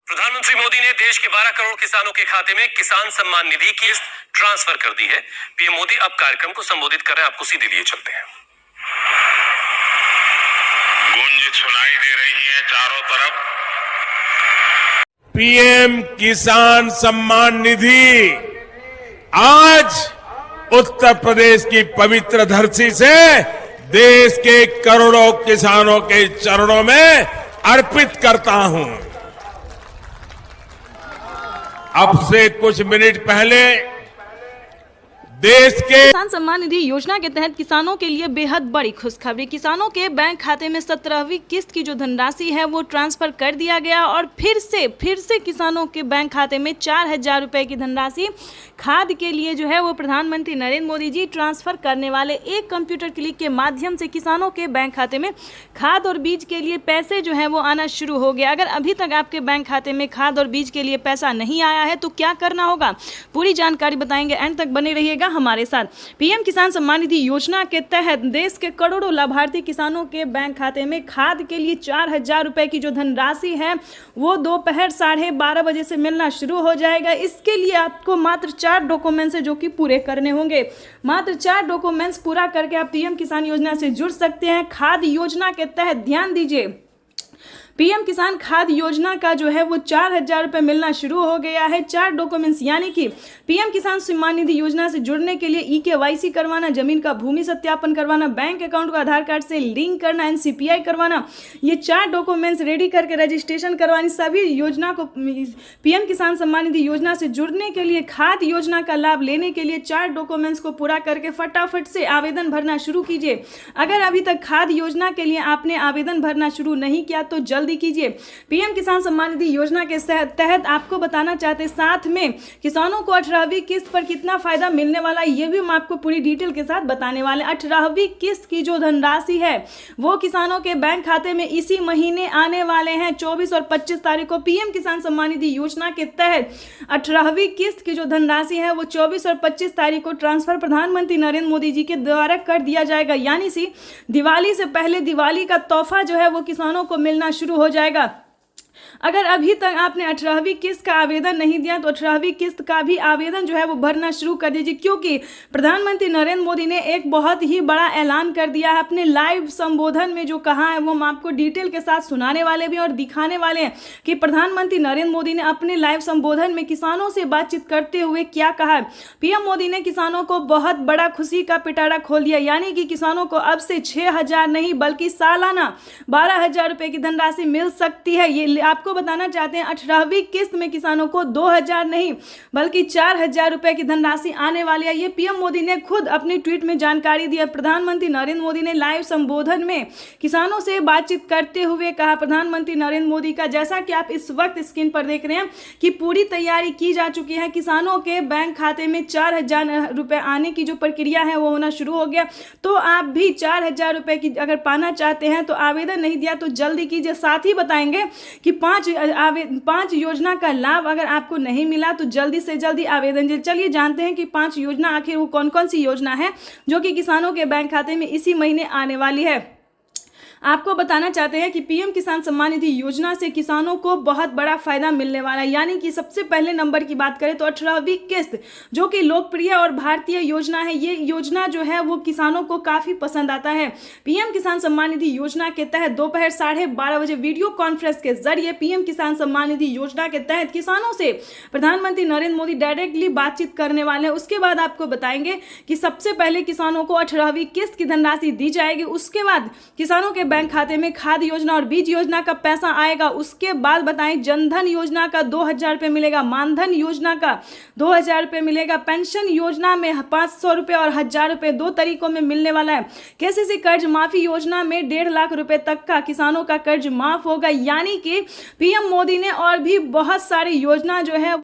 प्रधानमंत्री मोदी ने देश के 12 करोड़ किसानों के खाते में किसान सम्मान निधि की किस्त ट्रांसफर कर दी है। पीएम मोदी अब कार्यक्रम को संबोधित कर रहे हैं, आपको सीधे लिए चलते हैं। गूंज सुनाई दे रही है चारों तरफ। पीएम किसान सम्मान निधि आज उत्तर प्रदेश की पवित्र धरती से देश के करोड़ों किसानों के चरणों में अर्पित करता हूं। अब से कुछ मिनट पहले देश के किसान सम्मान निधि योजना के तहत किसानों के लिए बेहद बड़ी खुशखबरी। किसानों के बैंक खाते में 17वीं किस्त की जो धनराशि है वो ट्रांसफर कर दिया गया और फिर से किसानों के बैंक खाते में 4,000 रुपए की धनराशि खाद के लिए जो है वो प्रधानमंत्री नरेंद्र मोदी जी ट्रांसफर करने वाले। एक कंप्यूटर क्लिक के माध्यम से किसानों के बैंक खाते में खाद और बीज के लिए पैसे जो है वो आना शुरू हो गया। अगर अभी तक आपके बैंक खाते में खाद और बीज के लिए पैसा नहीं आया है तो क्या करना होगा, पूरी जानकारी बताएंगे, एंड तक बने रहिएगा हमारे साथ। पीएम किसान सम्मान निधि योजना के तहत देश के करोड़ों लाभार्थी किसानों के बैंक खाते में खाद के लिए 4,000 रुपए की जो धनराशि है वो दोपहर 12:30 बजे से मिलना शुरू हो जाएगा। इसके लिए आपको मात्र 4 डॉक्यूमेंट्स है जो कि पूरे करने होंगे। मात्र 4 डॉक्यूमेंट्स पूरा करके आप पीएम किसान योजना से जुड़ सकते हैं। खाद योजना के तहत ध्यान दीजिए, पीएम किसान खाद योजना का जो है वो 4,000 रुपए मिलना शुरू हो गया है। 4 डॉक्यूमेंट्स यानी कि पीएम किसान सम्मान निधि योजना से जुड़ने के लिए EKYC करवाना, जमीन का भूमि सत्यापन करवाना, बैंक अकाउंट को आधार कार्ड से लिंक करना, NCPI करवाना, ये 4 डॉक्यूमेंट्स रेडी करके रजिस्ट्रेशन करवानी। सभी योजना को पीएम किसान सम्मान निधि योजना से जुड़ने के लिए, खाद योजना का लाभ लेने के लिए 4 डॉक्यूमेंट्स को पूरा करके फटाफट से आवेदन भरना शुरू कीजिए। अगर अभी तक खाद योजना के लिए आपने आवेदन भरना शुरू नहीं किया तो जल्दी कीजिए। पीएम किसान सम्मान निधि योजना के तहत आपको बताना चाहते हैं, साथ में किसानों को 18वीं किस्त पर कितना फायदा मिलने वाला है ये भी हम आपको पूरी डिटेल के साथ बताने वाले। 18वीं किस्त की जो धनराशि है वो किसानों के बैंक खाते में इसी महीने आने वाले हैं। 24 और 25 तारीख को पीएम किसान सम्मान निधि योजना के तहत 18वीं किस्त की जो धनराशि है वो 24 और 25 तारीख को ट्रांसफर प्रधानमंत्री नरेंद्र मोदी जी के द्वारा कर दिया जाएगा। यानी सी दिवाली से पहले दिवाली का तोहफा जो है वो किसानों को मिलना शुरू हो जाएगा। अगर अभी तक आपने 18वीं किस्त का आवेदन नहीं दिया तो 18वीं किस्त का भी आवेदन जो है वो भरना शुरू कर दीजिए, क्योंकि प्रधानमंत्री नरेंद्र मोदी ने एक बहुत ही बड़ा ऐलान कर दिया है। अपने लाइव संबोधन में जो कहा है वो हम आपको डिटेल के साथ सुनाने वाले भी और दिखाने वाले हैं कि प्रधानमंत्री नरेंद्र मोदी ने अपने लाइव संबोधन में किसानों से बातचीत करते हुए क्या कहा है। पीएम मोदी ने किसानों को बहुत बड़ा खुशी का पिटारा खोल दिया, यानी कि किसानों को अब से 6,000 नहीं बल्कि सालाना 12,000 रुपए की धनराशि मिल सकती है। ये आपको बताना चाहते हैं 18वीं किस्त में किसानों को 2,000 नहीं बल्कि 4,000 रुपए की धनराशि आने वाली है। ये पीएम मोदी ने खुद अपनी ट्वीट में जानकारी दी है। प्रधानमंत्री नरेंद्र मोदी ने लाइव संबोधन में किसानों से बातचीत करते हुए कहा, प्रधानमंत्री नरेंद्र मोदी का, जैसा कि आप इस वक्त स्क्रीन पर देख रहे हैं कि पूरी तैयारी की जा चुकी है। किसानों के बैंक खाते में 4,000 रुपए आने की जो प्रक्रिया है वो होना शुरू हो गया। तो आप भी 4,000 रुपए की अगर पाना चाहते हैं तो आवेदन नहीं दिया तो जल्दी कीजिए। साथ ही बताएंगे कि 5 योजना का लाभ अगर आपको नहीं मिला तो जल्दी से जल्दी आवेदन दीजिए। चलिए जानते हैं कि 5 योजना आखिर वो कौन कौन सी योजना है जो कि किसानों के बैंक खाते में इसी महीने आने वाली है। आपको बताना चाहते हैं कि पीएम किसान सम्मान निधि योजना से किसानों को बहुत बड़ा फायदा मिलने वाला है। यानी कि सबसे पहले नंबर की बात करें तो 18वीं किस्त जो कि लोकप्रिय और भारतीय योजना है, ये योजना जो है वो किसानों को काफी पसंद आता है। पीएम किसान सम्मान निधि योजना के तहत दोपहर 12:30 बजे वीडियो कॉन्फ्रेंस के जरिए पीएम किसान सम्मान निधि योजना के तहत किसानों से प्रधानमंत्री नरेंद्र मोदी डायरेक्टली बातचीत करने वाले हैं। उसके बाद आपको बताएंगे कि सबसे पहले किसानों को 18वीं किस्त की धनराशि दी जाएगी। उसके बाद किसानों के बैंक खाते में खाद योजना और बीज योजना का पैसा आएगा। उसके बाद बताएं जनधन योजना का 2,000 रुपए मिलेगा, मानधन योजना का 2,000 रुपए मिलेगा, पेंशन योजना में 500 रुपए और 1,000 रुपए 2 तरीकों में मिलने वाला है। केसीसी कर्ज माफी योजना में 1.5 लाख रुपए तक का किसानों का कर्ज माफ होगा। यानी कि पीएम मोदी ने और भी बहुत सारी योजना जो है